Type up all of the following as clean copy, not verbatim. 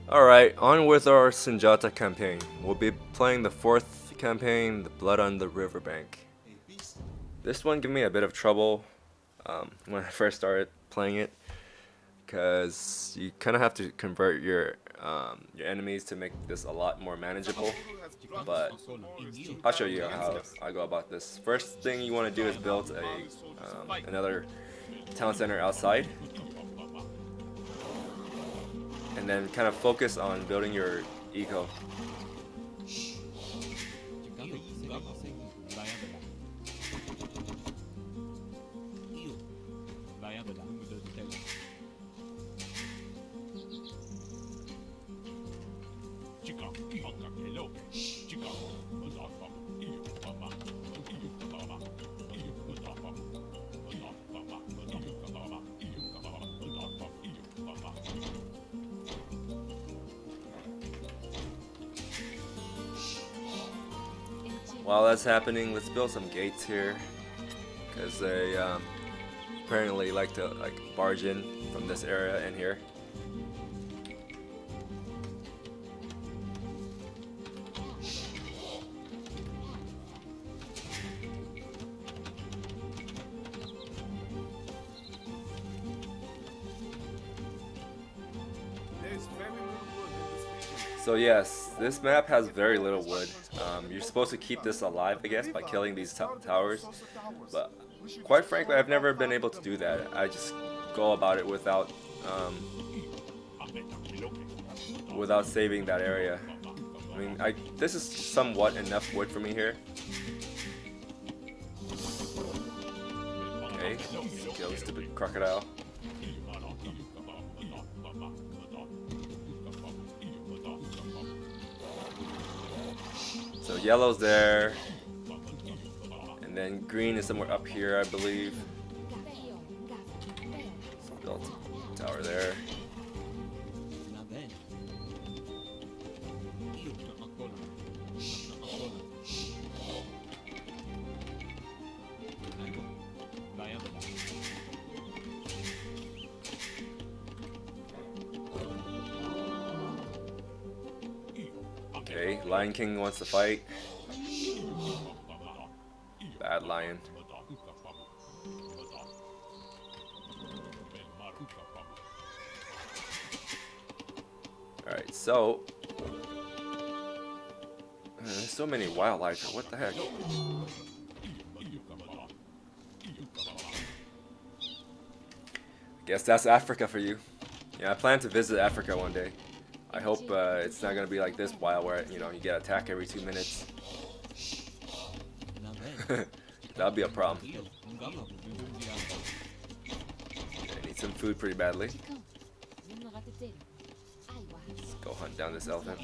Alright, on with our Sundjata campaign. We'll be playing the fourth campaign, The Blood on the Riverbank. This one gave me a bit of trouble when I first started playing it, because you kind of have to convert your enemies to make this a lot more manageable. But I'll show you how I go about this. First thing you want to do is build another town center outside, and then kind of focus on building your eco. While that's happening, let's build some gates here, because they apparently like to barge in from this area in here. So yes, this map has very little wood. You're supposed to keep this alive, I guess, by killing these towers. But quite frankly, I've never been able to do that. I just go about it without saving that area. I mean, this is somewhat enough wood for me here. Okay, kill the stupid crocodile. So yellow's there, and then green is somewhere up here, I believe. So built tower there. Okay, Lion King wants to fight. Bad lion. Alright, so there's so many wildlife here. What the heck? Guess that's Africa for you. Yeah, I plan to visit Africa one day. I hope it's not gonna be like this wild where you get attacked every 2 minutes. That'll be a problem. I need some food pretty badly. Let's go hunt down this elephant.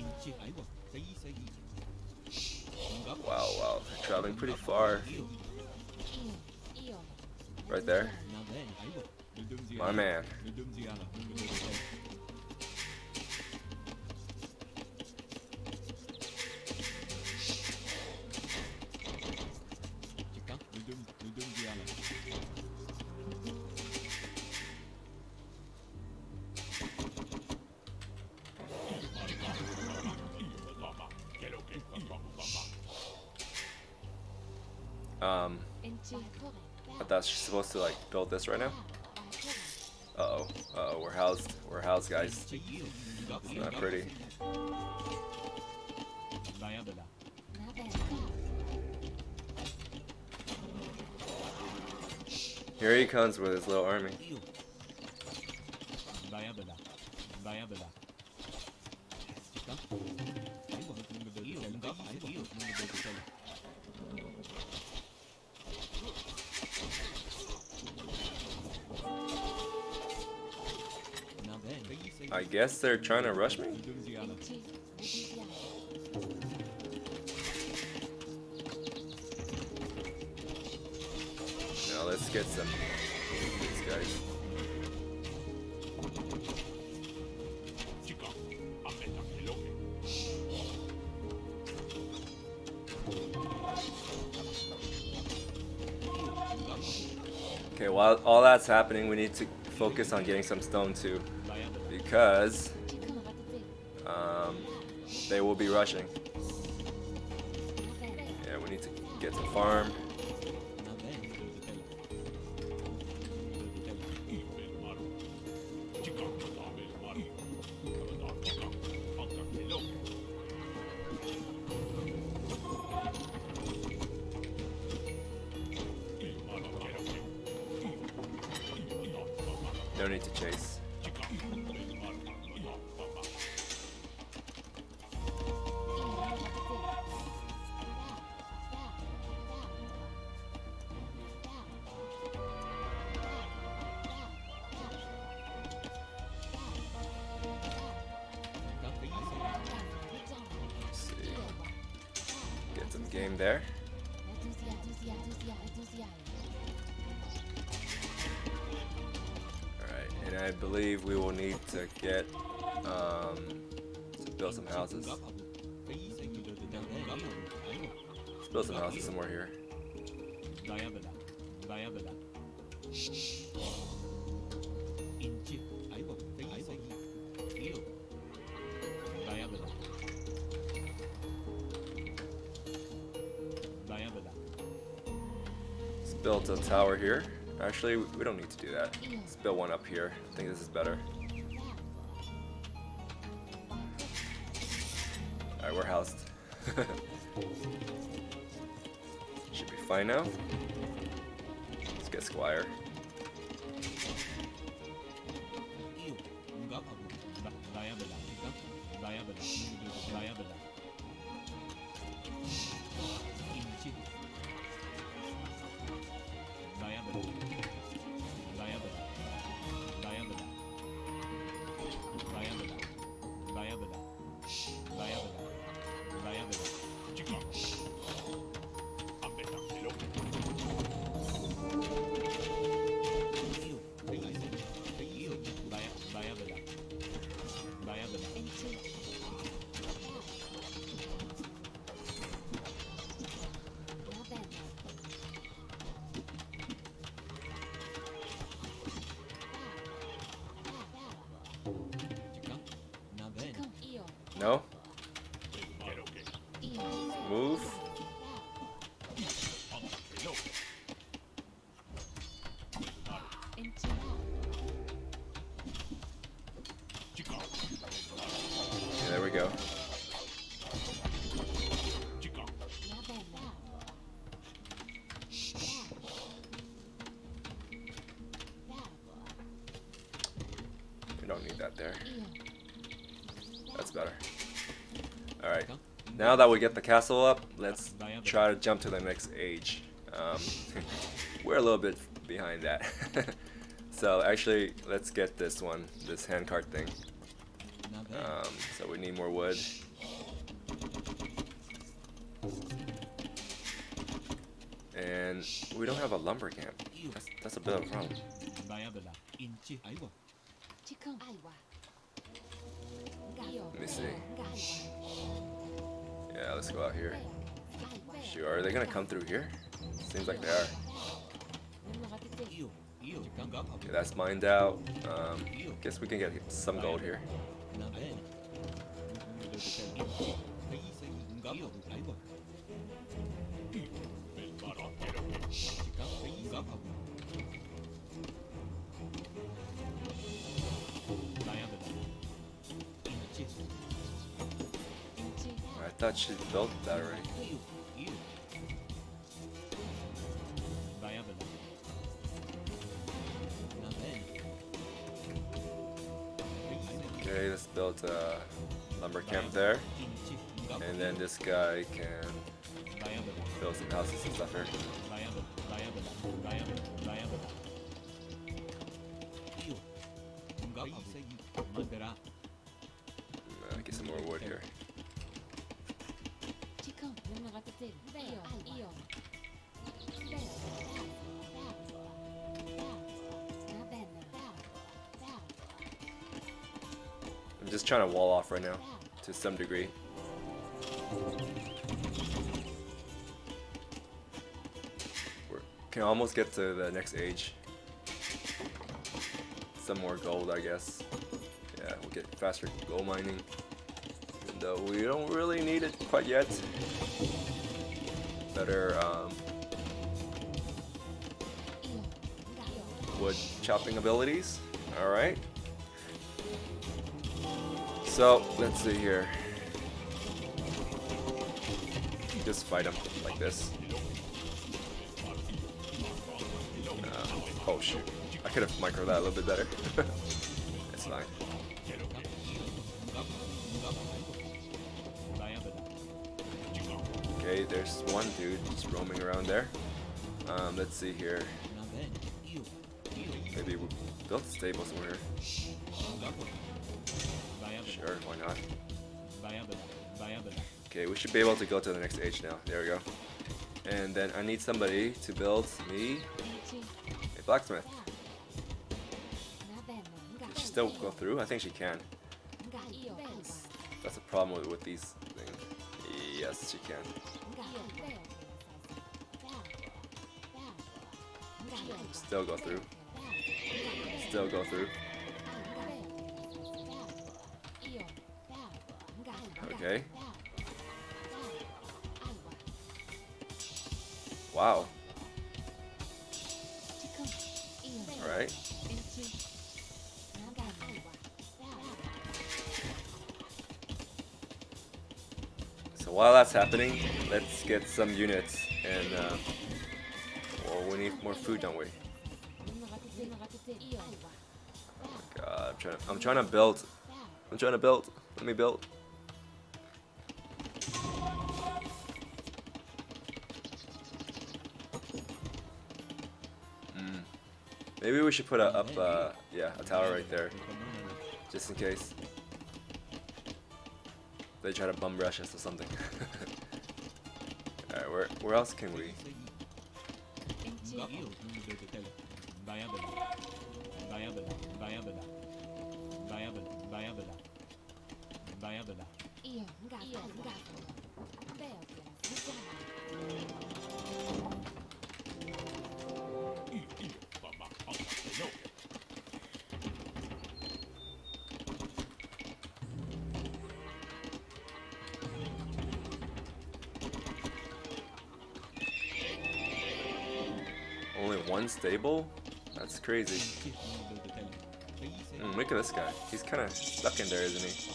Wow, wow, they're traveling pretty far. Right there. My man. I thought she's supposed to build this right now. Uh oh, we're housed, guys. It's not pretty. Here he comes with his little army. I guess they're trying to rush me? Now let's get some of these guys. Okay, while all that's happening, we need to focus on getting some stone too, because um, they will be rushing. Yeah, we need to get to farm. No need to chase. Let's see. Get some game there. Alright, and I believe we will need to get to build some houses. Let's build some houses somewhere here. Let's build a tower here. Actually, we don't need to do that. Let's build one up here. I think this is better. Alright, we're housed. Should be fine now. Let's get Squire. No? Move. Yeah, there we go. We don't need that there. That's better. Alright, now that we get the castle up, let's try to jump to the next age. We're a little bit behind that. So actually, let's get this one, this handcart thing. So we need more wood. And we don't have a lumber camp. That's a bit of a problem. Let me see. Yeah, let's go out here. Sure, are they gonna come through here? Seems like they are. Okay, that's mined out. Guess we can get some gold here. I thought she built that already. Okay, let's build a lumber camp there. And then this guy can build some houses and stuff here. Get some more wood here. I'm just trying to wall off right now, to some degree. We can almost get to the next age. Some more gold, I guess. Yeah, we'll get faster gold mining. though we don't really need it quite yet. Better wood chopping abilities. Alright. So, let's see here. Just fight him like this. Oh shoot. I could have microed that a little bit better. It's fine. Okay, there's one dude just roaming around there. Let's see here. Maybe we'll build a stable somewhere. Sure, why not? Okay, we should be able to go to the next age now. There we go. And then I need somebody to build me a blacksmith. Can she still go through? I think she can. That's a problem with these things. Yes, she can. Still go through. Still go through. Okay. Wow. Alright. So while that's happening, let's get some units and well, we need more food, don't we? Oh my god, I'm trying to build. Let me build. Maybe we should put a tower right there, just in case they try to bum rush us or something. Alright, where else can we? Only one stable? That's crazy. Look at this guy. He's kind of stuck in there, isn't he?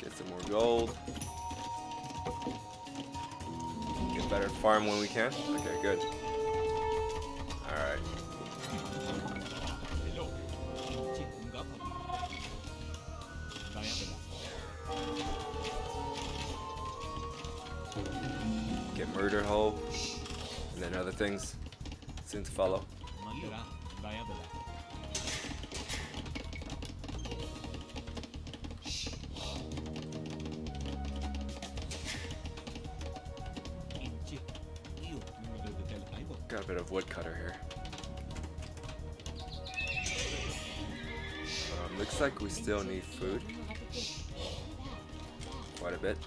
Get some more gold. Get better farm when we can. Okay, good. Alright. Get murder hoe. And then other things soon to follow. Got a bit of woodcutter here. Looks like we still need food. Quite a bit.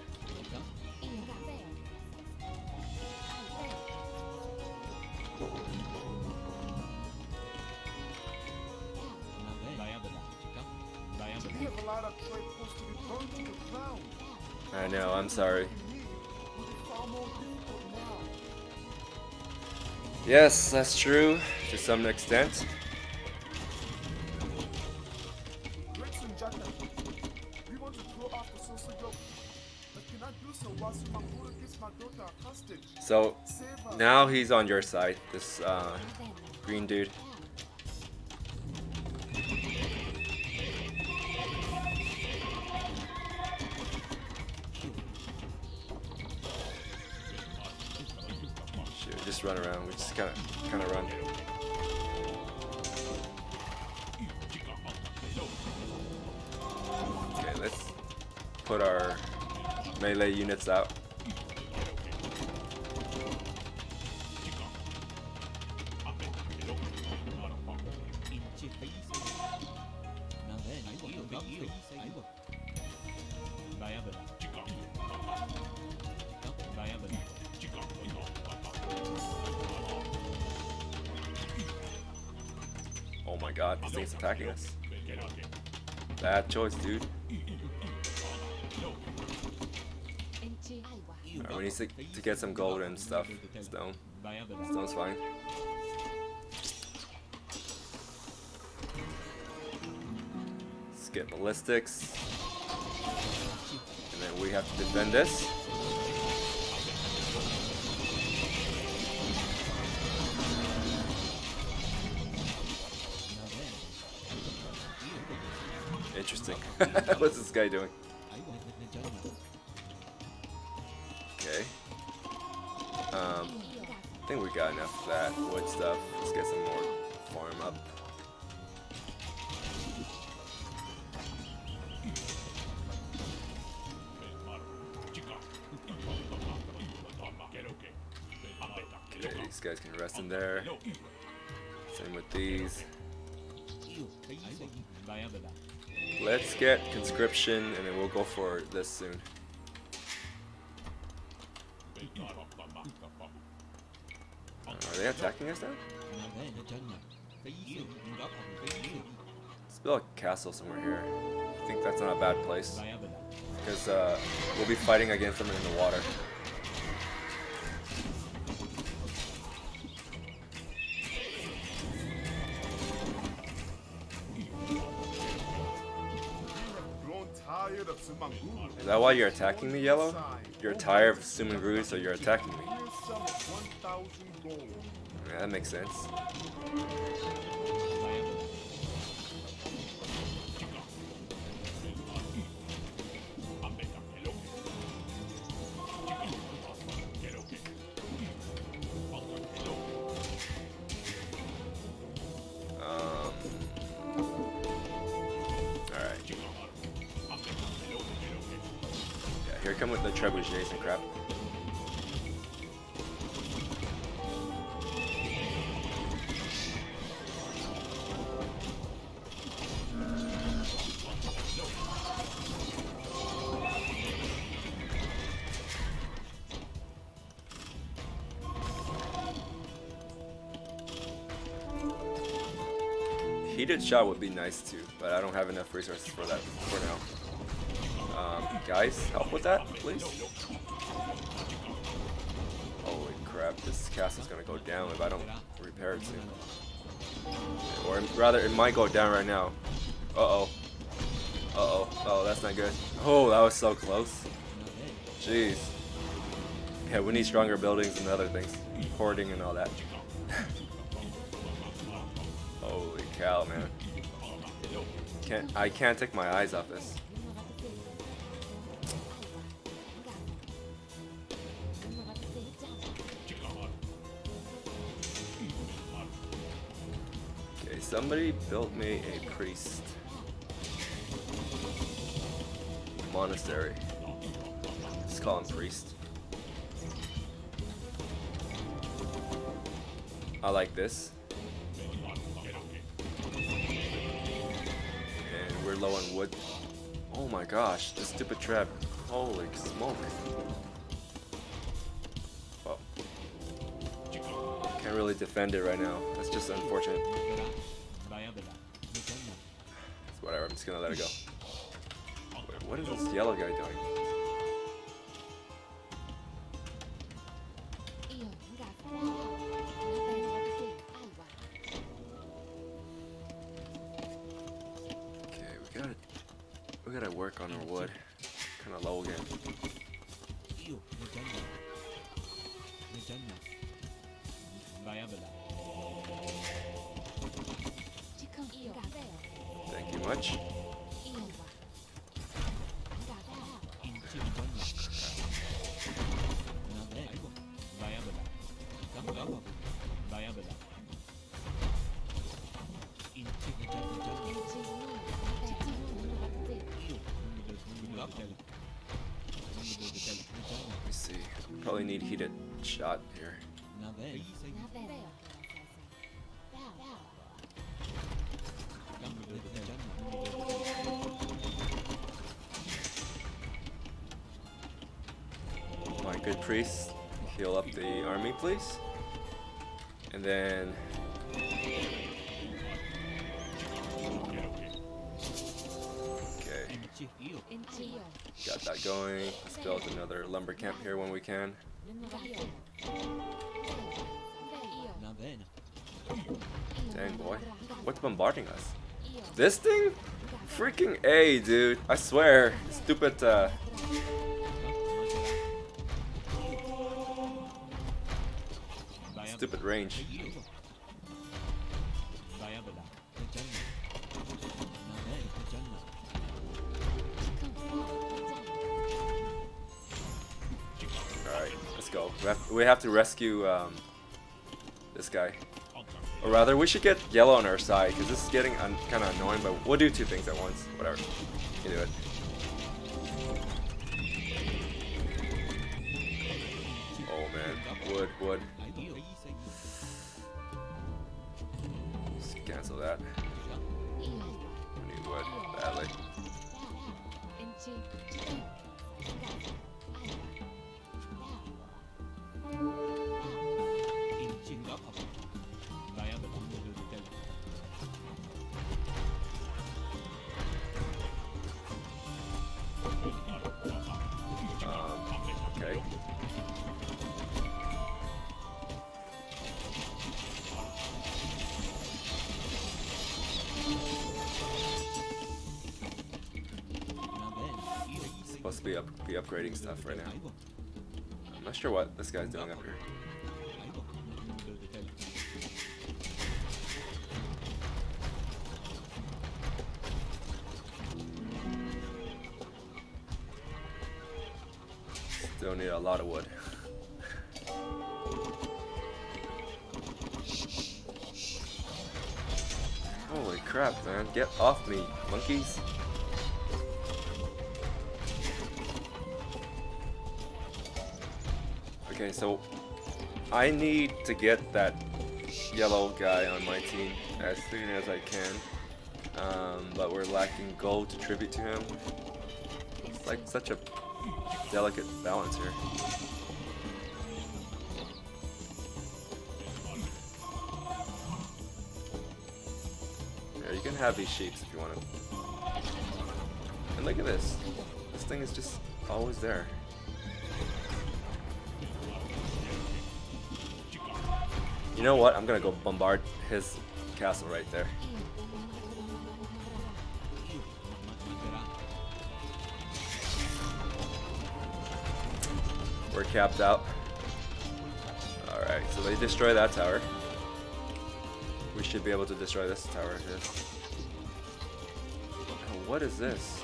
I know, I'm sorry. Yes, that's true, to some extent. Great Sundjata, we want to throw off the Sundjata, but cannot do so while Sumakura gets my daughter hostage. So, now he's on your side, this green dude. Just run around. We just kind of run. Okay, let's put our melee units out. Oh my god, this thing's attacking us. Bad choice, dude. Alright, we need to get some gold and stuff. Stone. Stone's fine. Let's get ballistics. And then we have to defend this. Interesting. What's this guy doing? Okay. I think we got enough of that wood stuff. Let's get some more farm up. Okay, these guys can rest in there. Same with these. Let's get conscription and then we'll go for this soon. Are they attacking us now? Let's build a castle somewhere here. I think that's not a bad place. Because we'll be fighting against them in the water. Is that why you're attacking me, Yellow? You're tired of Sumanguru, so you're attacking me. Yeah, that makes sense. Here come with the trebuchets and crap. Heated shot would be nice too, but I don't have enough resources for that for now. Guys, help with that, please. Holy crap, this castle's gonna go down if I don't repair it soon. Or rather, it might go down right now. Uh-oh. Uh-oh. Oh, that's not good. Oh, that was so close. Jeez. Yeah, we need stronger buildings and other things. Hoarding and all that. Holy cow, man. I can't take my eyes off this. Okay, somebody built me a priest. Monastery. Let's call him priest. I like this. And we're low on wood. Oh my gosh, this stupid trap. Holy smoke. Well, can't really defend it right now. That's just unfortunate. It's whatever, I'm just gonna let it go. Wait, what is this yellow guy doing? We gotta work on our wood. Kinda low again. Thank you much. Let me see. Probably need heated shot here. Good priest, heal up the army, please. And then okay, got that going. Let's build another lumber camp here when we can. Dang boy, what's bombarding us? This thing? Freaking A, dude! I swear, stupid. Stupid range. Alright, let's go. We have to rescue this guy. Or rather, we should get yellow on our side, because this is getting kind of annoying, but we'll do two things at once. Whatever. You do it. Oh man. Wood. Just cancel that. We need wood badly. Okay. Supposed to be upgrading stuff right now. I'm not sure what this guy's doing up here. Still need a lot of wood. Holy crap, man. Get off me, monkeys. Okay, so I need to get that yellow guy on my team as soon as I can. But we're lacking gold to tribute to him. It's like such a delicate balance here. Yeah, you can have these sheeps if you want them. And look at this. This thing is just always there. You know what? I'm gonna go bombard his castle right there. We're capped out. Alright, so they destroy that tower. We should be able to destroy this tower here. Oh, what is this?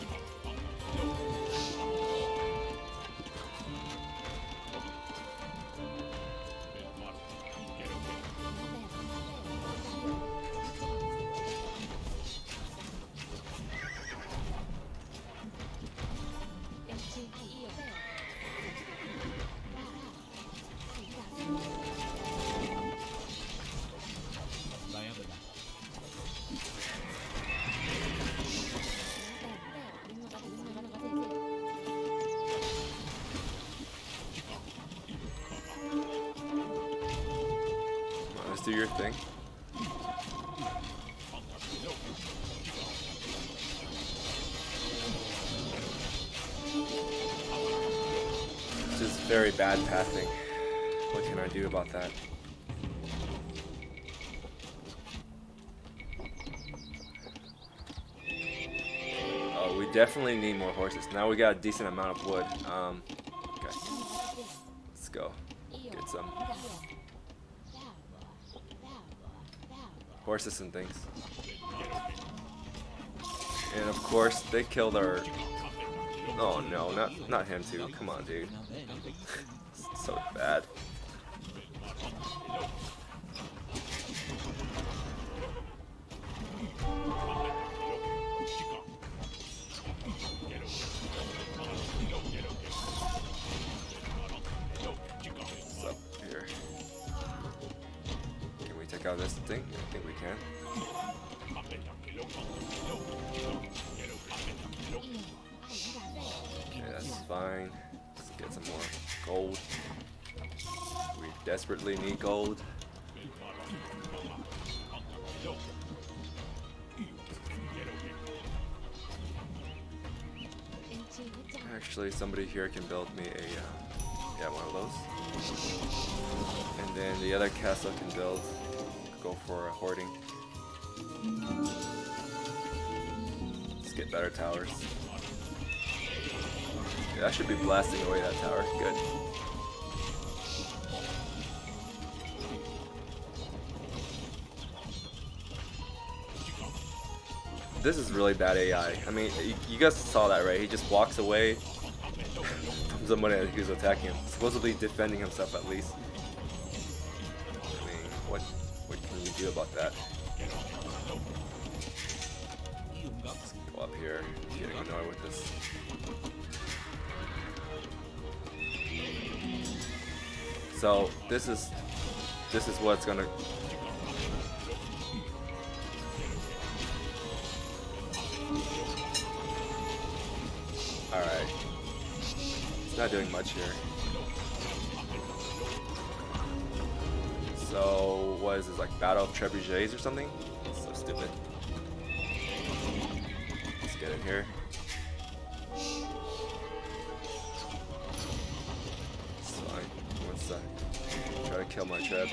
Let's do your thing. This is very bad pathing. What can I do about that? Oh, we definitely need more horses. Now we got a decent amount of wood. Okay. Let's go. Get some horses and things. And of course, they killed our... Oh no, not him too. Come on, dude. So bad. What's up here? Can we take out this thing? I think we can. Okay, that's fine. Let's get some more gold. We desperately need gold. Actually, somebody here can build me a, yeah, one of those. And then the other castle can go for a hoarding. Let's get better towers. Yeah, I should be blasting away that tower. Good. This is really bad AI. I mean, you guys saw that, right? He just walks away from somebody who's attacking him, supposedly defending himself at least. I mean, what can you do about that? Let's go up here, getting annoyed with this. So this is what's gonna. Alright. It's not doing much here. So, what is this, like Battle of Trebuchets or something? So stupid. Let's get in here. It's fine. Let's try to kill my treb.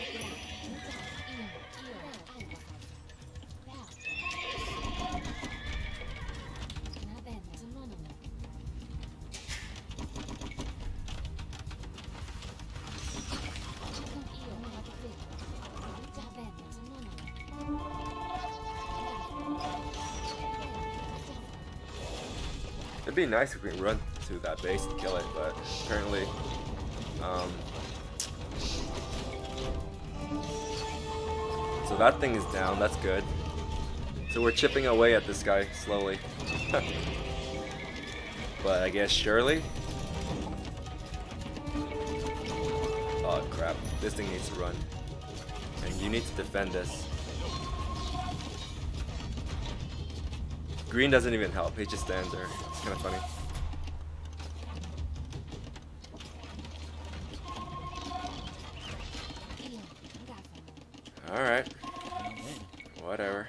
It'd be nice if we can run to that base and kill it, but apparently, so that thing is down. That's good. So we're chipping away at this guy slowly. But I guess surely. Oh crap! This thing needs to run, and you need to defend this. Green doesn't even help. He just stands there. It's kind of funny. All right. Whatever.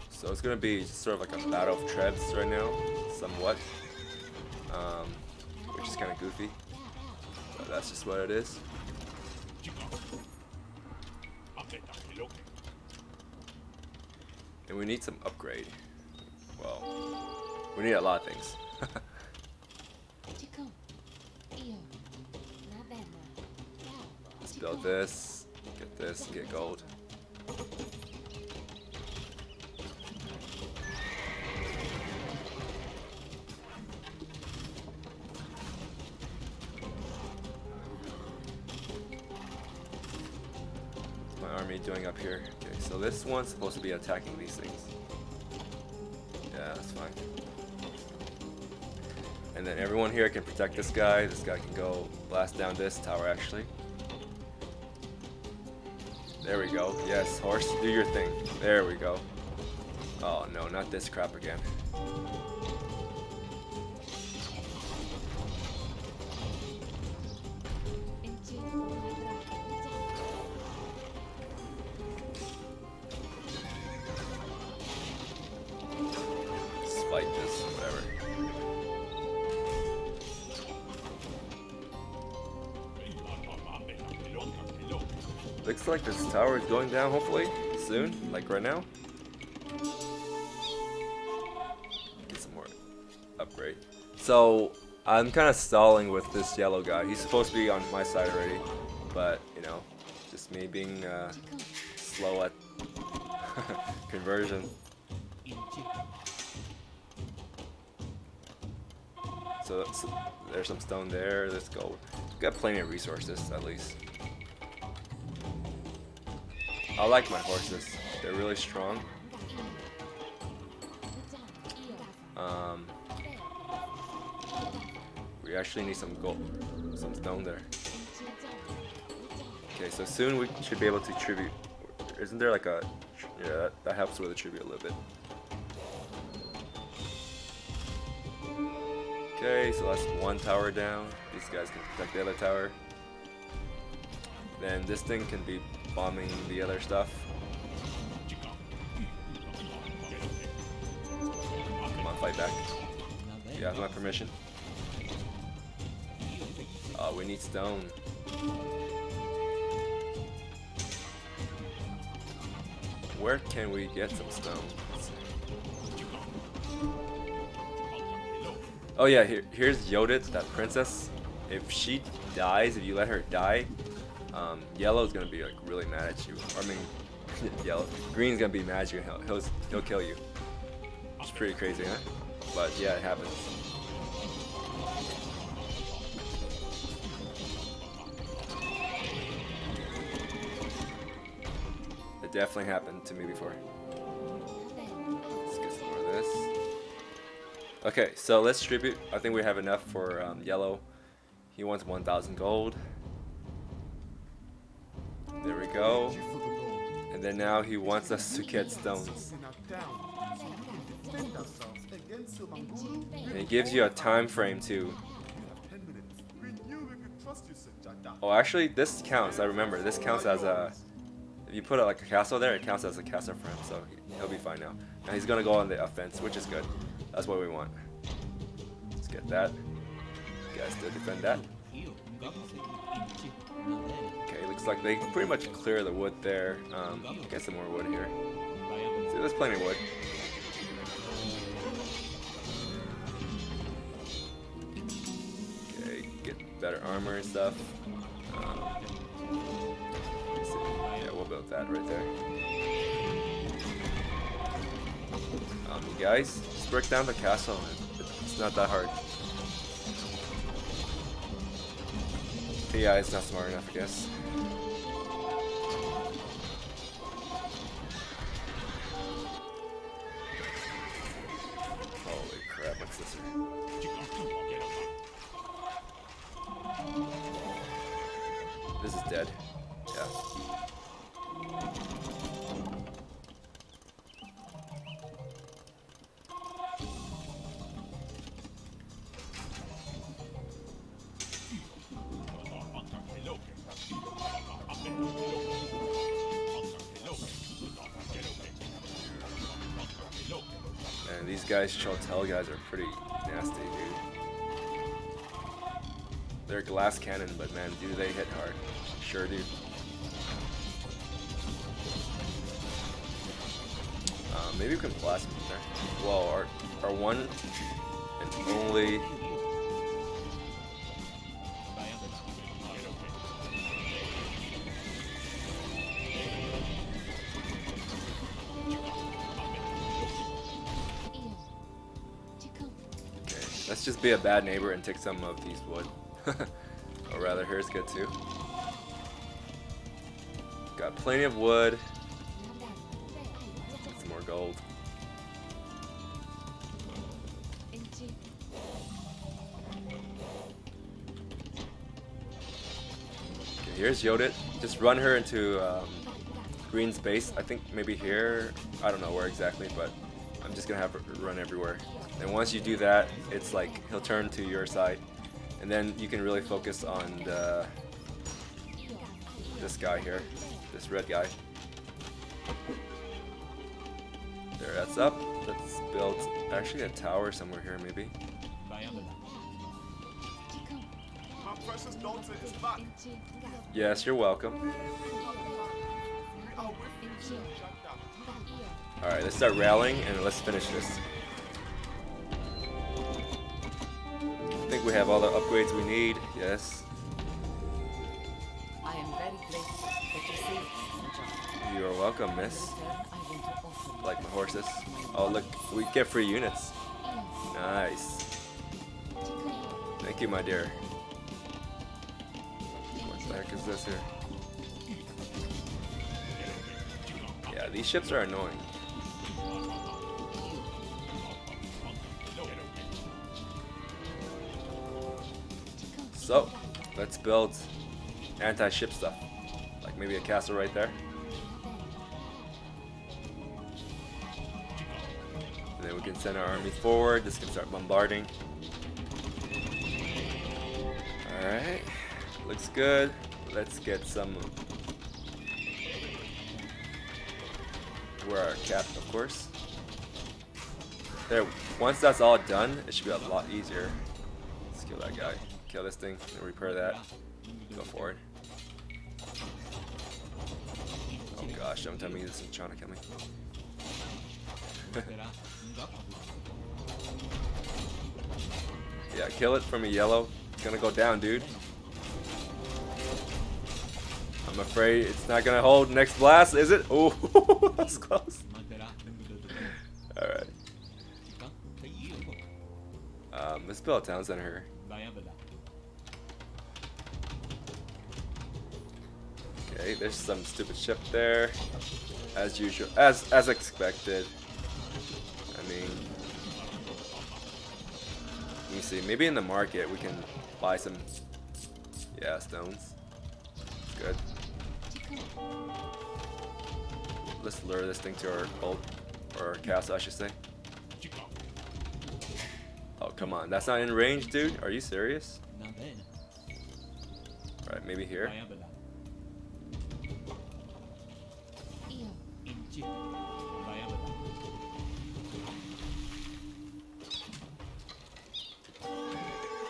So it's gonna be sort of like a battle of trebs right now, somewhat, which is kind of goofy, but that's just what it is. And we need some upgrade. Well, we need a lot of things. Let's build this, and get gold. Army doing up here? Okay, so this one's supposed to be attacking these things. Yeah, that's fine. And then everyone here can protect this guy. This guy can go blast down this tower actually. There we go. Yes, horse, do your thing. There we go. Oh no, not this crap again. Fight this, whatever. Looks like this tower is going down hopefully soon, like right now. Get some more upgrade. So I'm kind of stalling with this yellow guy. He's supposed to be on my side already. but you know, just me being slow at conversion. So there's some stone there. Let's go. We've got plenty of resources at least. I like my horses. They're really strong. We actually need some gold, some stone there. Okay, so soon we should be able to tribute. Isn't there like a... Yeah, that helps with the tribute a little bit. Okay, so that's one tower down. These guys can protect the other tower. Then this thing can be bombing the other stuff. Come on, fight back. You have my permission. We need stone. Where can we get some stone? Let's see. Oh yeah, here's Yodit, that princess. If she dies, if you let her die, Yellow's gonna be like really mad at you. I mean, Yellow, Green's gonna be mad at you. He'll kill you. It's pretty crazy, huh? But yeah, it happens. It definitely happened to me before. Let's get some more of this. Okay, so let's tribute. I think we have enough for Yellow. He wants 1,000 gold. There we go. And then now he wants us to get stones. And he gives you a time frame too. Oh, actually, this counts. I remember. This counts as a... If you put like a castle there, it counts as a castle for him, so he'll be fine now. Now he's gonna go on the offense, which is good. That's what we want. Let's get that. You guys still defend that. Okay, looks like they pretty much clear the wood there. Get some more wood here. See, there's plenty of wood. Okay, get better armor and stuff. Let's see. Yeah, we'll build that right there. You guys, just break down the castle. It's not that hard. Yeah, it's not smart enough, I guess. Holy crap, what's this here? This is dead. Yeah. Man, these guys, Chotel guys, are pretty nasty, dude. They're glass cannon, but man, do they hit hard. Sure do. Maybe we can blast them there. Whoa, our one and only... Let's just be a bad neighbor and take some of these wood. Or rather, here's good too. Got plenty of wood. Some more gold. Okay, here's Yodit. Just run her into Green's base. I think maybe here. I don't know where exactly, but I'm just gonna have her run everywhere. And once you do that, it's like he'll turn to your side, and then you can really focus on this guy here, this red guy. There, that's up. Let's build actually a tower somewhere here, maybe. My precious daughter is back. Yes, you're welcome. We are with you, Sundjata. All right, let's start rallying and let's finish this. I think we have all the upgrades we need. Yes. I am You are welcome, miss. Like my horses. Oh look, we get free units. Nice. Thank you, my dear. What the heck is this here? Yeah, these ships are annoying. So, let's build anti-ship stuff. Like maybe a castle right there. And then we can send our army forward. This can start bombarding. Alright. Looks good. Let's get some... We're our cap, of course. There, once that's all done, it should be a lot easier. Let's kill that guy. Kill this thing and repair that. Go forward. Oh gosh, don't tell me this is trying to kill me. Yeah, kill it from a yellow. It's gonna go down, dude. I'm afraid it's not gonna hold next blast, is it? Oh, that's close. Alright. Let's build a town center here. Okay, there's some stupid ship there. As usual, as expected. I mean, let me see. Maybe in the market we can buy some, yeah, stones. It's good. Let's lure this thing to our boat, or our castle, I should say. Oh, come on. That's not in range, dude? Are you serious? Alright, maybe here.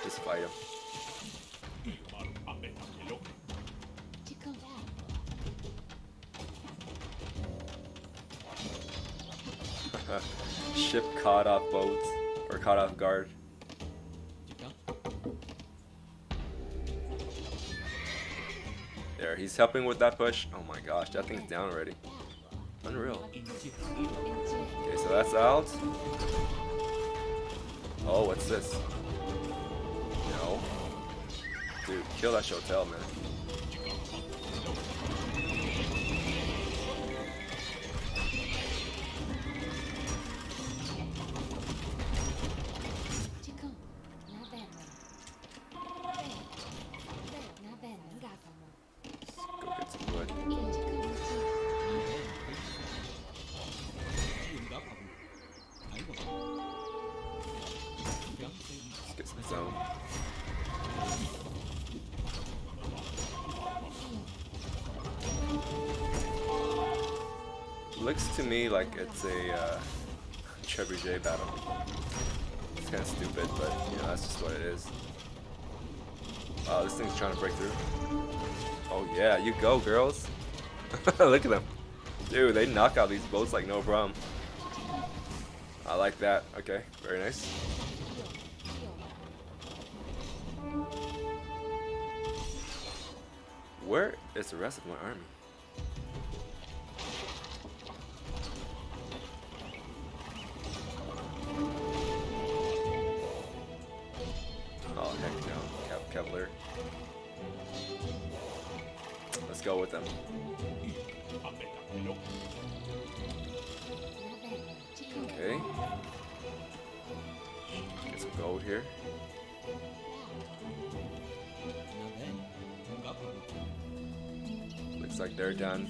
Just fight him. Ship caught off boats, or caught off guard. There, he's helping with that push. Oh my gosh, that thing's down already. Unreal. Okay, so that's out. Oh, what's this? No. Dude, kill that Shotel, man. Go get some wood. Let's get some zone. Looks to me like it's a trebuchet battle. It's kind of stupid, but you know, that's just what it is. Oh, this thing's trying to break through. Oh yeah, you go, girls. Look at them. Dude, they knock out these boats like no problem. I like that. Okay, very nice. Where is the rest of my army? Oh heck no, Cavalier. Let's go with them. Okay. Get some gold here. Looks like they're done.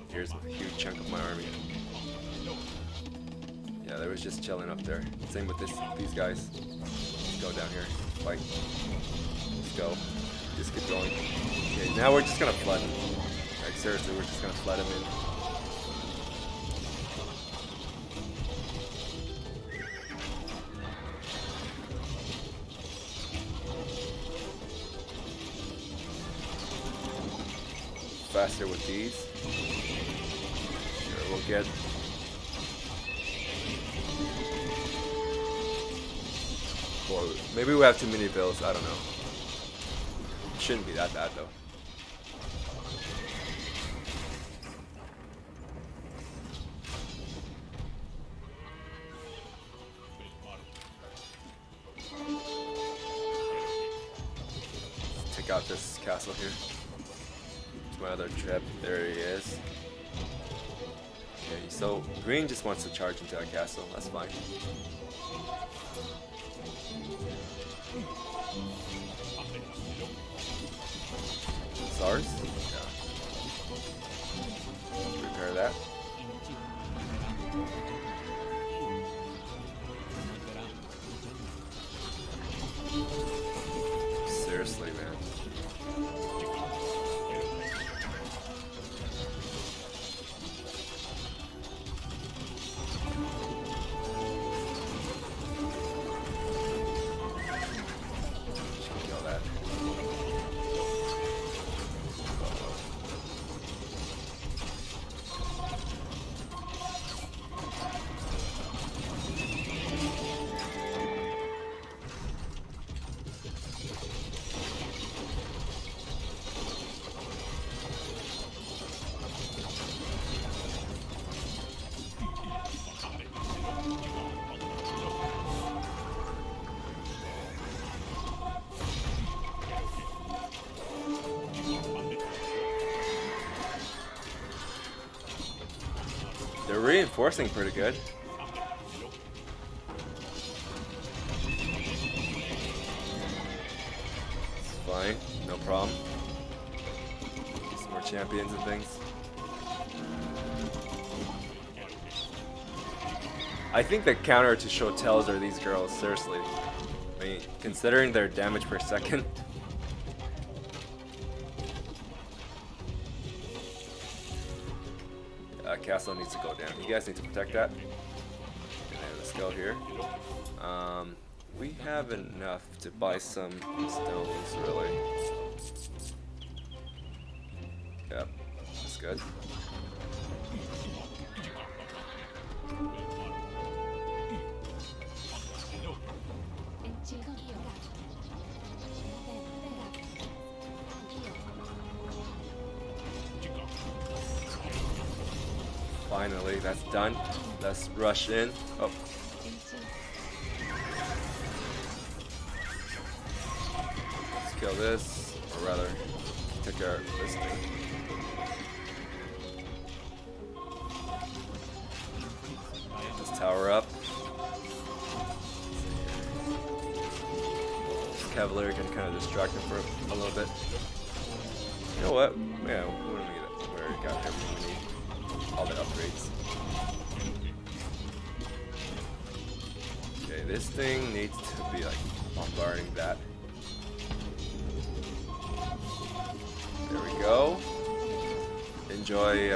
Here's a huge chunk of my army. Yeah, they was just chilling up there. Same with these guys. Let's go down here. Fight. Let's go. Just keep going. Okay, now we're just gonna flood him. Like seriously, we're just gonna flood him in. Faster with these. Sure, we'll get. Or maybe we have too many bills. I don't know. Shouldn't be that bad though. Let's take out this castle here. It's my other trip. There he is. Okay, so green just wants to charge into that castle. That's fine. SARS? Yeah. Repair that. Seriously, man. Kill that. They're reinforcing pretty good. It's fine, no problem. Some more champions and things. I think the counter to Shotels are these girls, seriously. I mean, considering their damage per second. Castle needs to go down. You guys need to protect that. And then let's go here. We have enough to buy some stones, really. Yep, that's good. Finally, that's done. Let's rush in. Oh. Let's kill this, or rather, take care of this thing. Let's tower up. This Cavalier can kind of distract him for a little bit. You know what? Yeah, we don't need it. We already got everything we need. All the upgrades. Okay, this thing needs to be like bombarding that. There we go. Enjoy.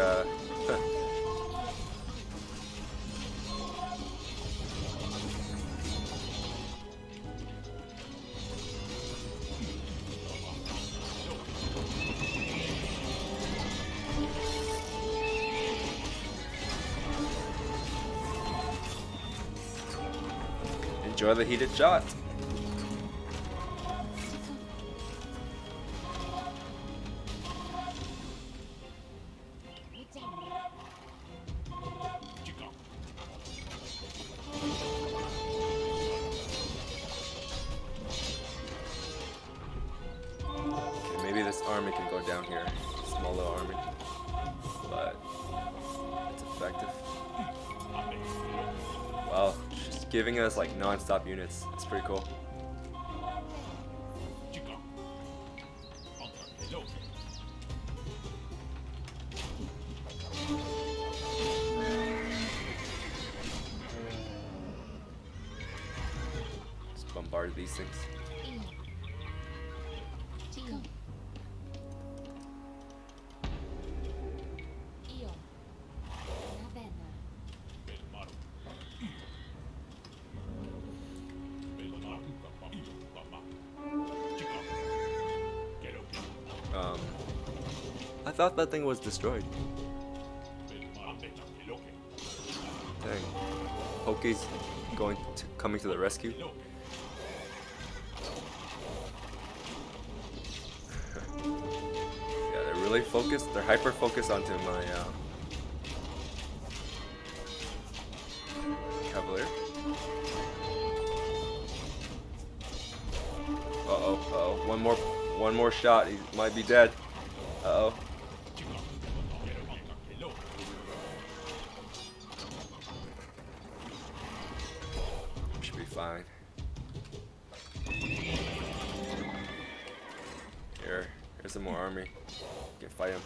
Enjoy the heated shot. Okay, maybe this army can go down here. Small little army. But it's effective. Wow. Giving us like non-stop units. It's pretty cool. Let's bombard these things. I thought that thing was destroyed. Dang. Poke's coming to the rescue. really focused. They're hyper focused onto my Cavalier. Uh-oh, uh-oh. One more shot. He might be dead. Uh-oh. Should be fine. Here's some more army. You can fight him.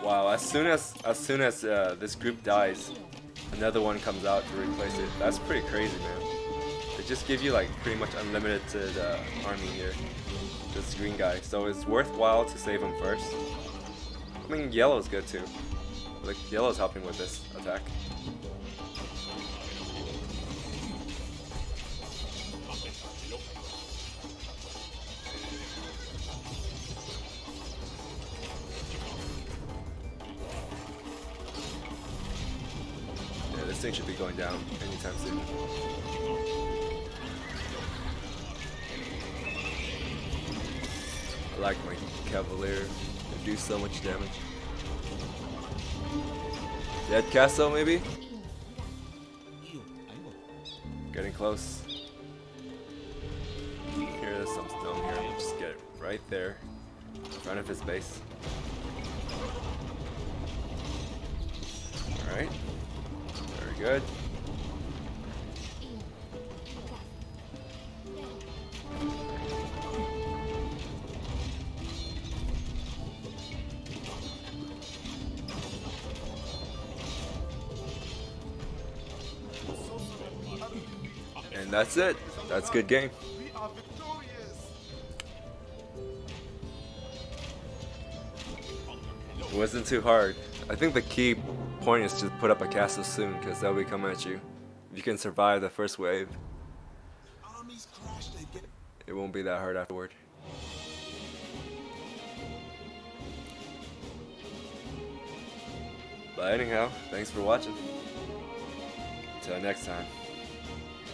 Wow, as soon as this group dies, another one comes out to replace it. That's pretty crazy, man. They just give you like pretty much unlimited army here. This green guy, so it's worthwhile to save him first. I mean, yellow's good too. Like yellow's helping with this attack. Yeah, this thing should be going down anytime soon. I like my Cavalier. They do so much damage. Dead castle, maybe? Getting close. Here's some stone here. Just get it right there. In front of his base. Alright. Very good. And that's it. That's a good game. We are victorious. It wasn't too hard. I think the key point is to put up a castle soon, because they'll be coming at you. If you can survive the first wave, Armies crashed again. it won't be that hard afterward. But anyhow, thanks for watching. Until next time.